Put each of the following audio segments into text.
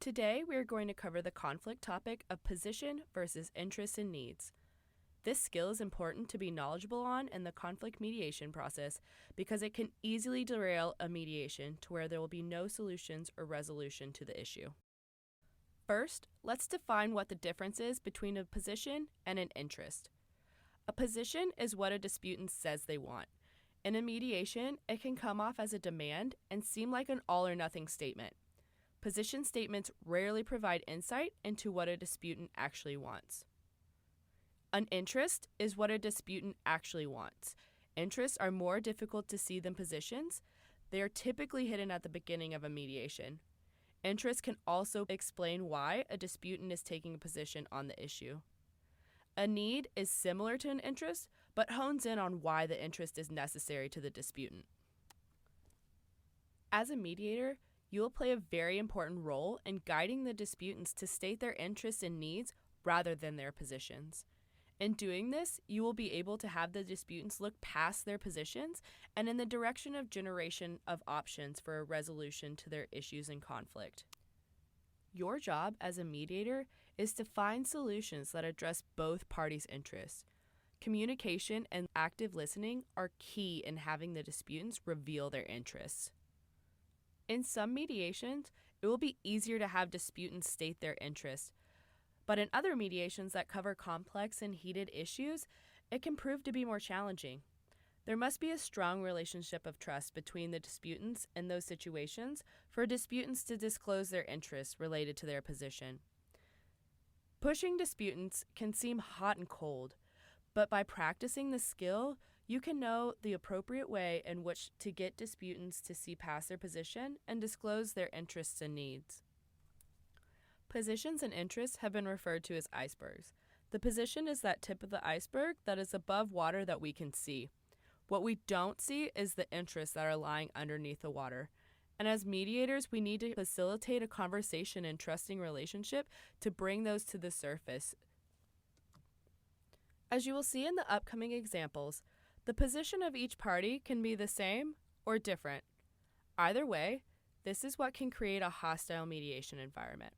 Today, we are going to cover the conflict topic of position versus interests and needs. This skill is important to be knowledgeable on in the conflict mediation process because it can easily derail a mediation to where there will be no solutions or resolution to the issue. First, let's define what the difference is between a position and an interest. A position is what a disputant says they want. In a mediation, it can come off as a demand and seem like an all-or-nothing statement. Position statements rarely provide insight into what a disputant actually wants. An interest is what a disputant actually wants. Interests are more difficult to see than positions. They are typically hidden at the beginning of a mediation. Interests can also explain why a disputant is taking a position on the issue. A need is similar to an interest, but hones in on why the interest is necessary to the disputant. As a mediator, you will play a very important role in guiding the disputants to state their interests and needs rather than their positions. In doing this, you will be able to have the disputants look past their positions and in the direction of generation of options for a resolution to their issues and conflict. Your job as a mediator is to find solutions that address both parties' interests. Communication and active listening are key in having the disputants reveal their interests. In some mediations, it will be easier to have disputants state their interests, but in other mediations that cover complex and heated issues, it can prove to be more challenging. There must be a strong relationship of trust between the disputants in those situations for disputants to disclose their interests related to their position. Pushing disputants can seem hot and cold, but by practicing the skill, you can know the appropriate way in which to get disputants to see past their position and disclose their interests and needs. Positions and interests have been referred to as icebergs. The position is that tip of the iceberg that is above water that we can see. What we don't see is the interests that are lying underneath the water. And as mediators, we need to facilitate a conversation and trusting relationship to bring those to the surface. As you will see in the upcoming examples, the position of each party can be the same or different. Either way, this is what can create a hostile mediation environment.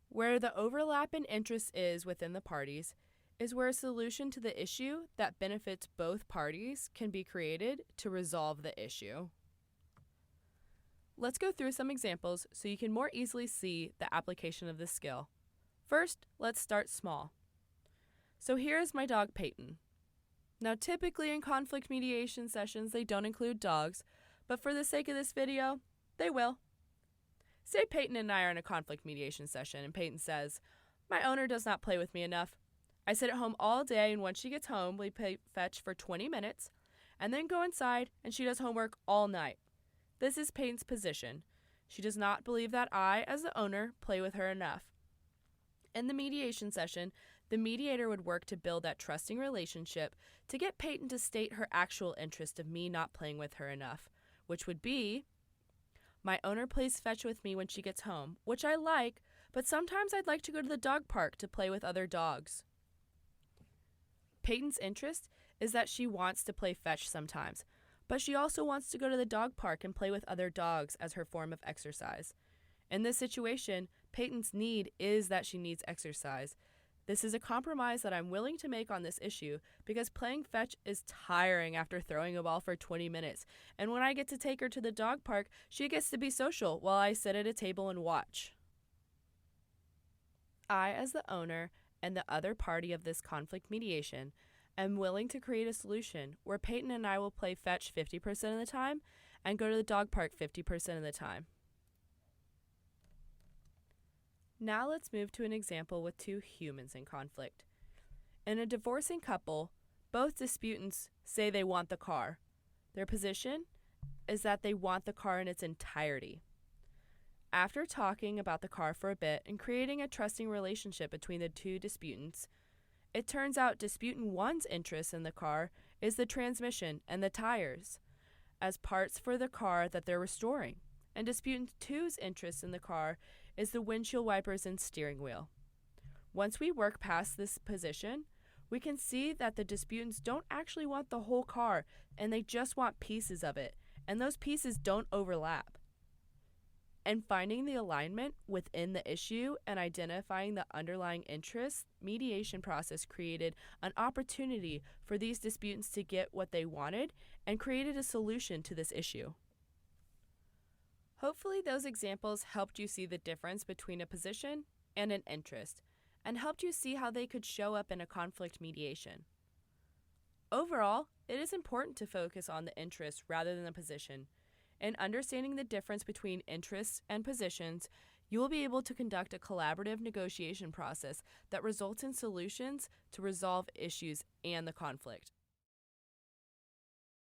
Where the overlap in interests is within the parties is where a solution to the issue that benefits both parties can be created to resolve the issue. Let's go through some examples so you can more easily see the application of this skill. First, let's start small. So here is my dog Peyton. Now typically in conflict mediation sessions they don't include dogs, but for the sake of this video, they will. Say Peyton and I are in a conflict mediation session and Peyton says, "My owner does not play with me enough. I sit at home all day and when she gets home we play fetch for 20 minutes and then go inside and she does homework all night." This is Peyton's position. She does not believe that I, as the owner, play with her enough. In the mediation session, the mediator would work to build that trusting relationship to get Peyton to state her actual interest of me not playing with her enough, which would be, "My owner plays fetch with me when she gets home, which I like, but sometimes I'd like to go to the dog park to play with other dogs." Peyton's interest is that she wants to play fetch sometimes, but she also wants to go to the dog park and play with other dogs as her form of exercise. In this situation, Peyton's need is that she needs exercise. This is a compromise that I'm willing to make on this issue because playing fetch is tiring after throwing a ball for 20 minutes, and when I get to take her to the dog park, she gets to be social while I sit at a table and watch. I, as the owner and the other party of this conflict mediation, am willing to create a solution where Peyton and I will play fetch 50% of the time and go to the dog park 50% of the time. Now let's move to an example with two humans in conflict. In a divorcing couple, both disputants say they want the car. Their position is that they want the car in its entirety. After talking about the car for a bit and creating a trusting relationship between the two disputants, it turns out disputant 1's interest in the car is the transmission and the tires as parts for the car that they're restoring, and disputant 2's interest in the car is the windshield wipers and steering wheel. Once we work past this position, we can see that the disputants don't actually want the whole car and they just want pieces of it, and those pieces don't overlap. And finding the alignment within the issue and identifying the underlying interests, mediation process created an opportunity for these disputants to get what they wanted and created a solution to this issue. Hopefully, those examples helped you see the difference between a position and an interest, and helped you see how they could show up in a conflict mediation. Overall, it is important to focus on the interest rather than the position. In understanding the difference between interests and positions, you will be able to conduct a collaborative negotiation process that results in solutions to resolve issues and the conflict.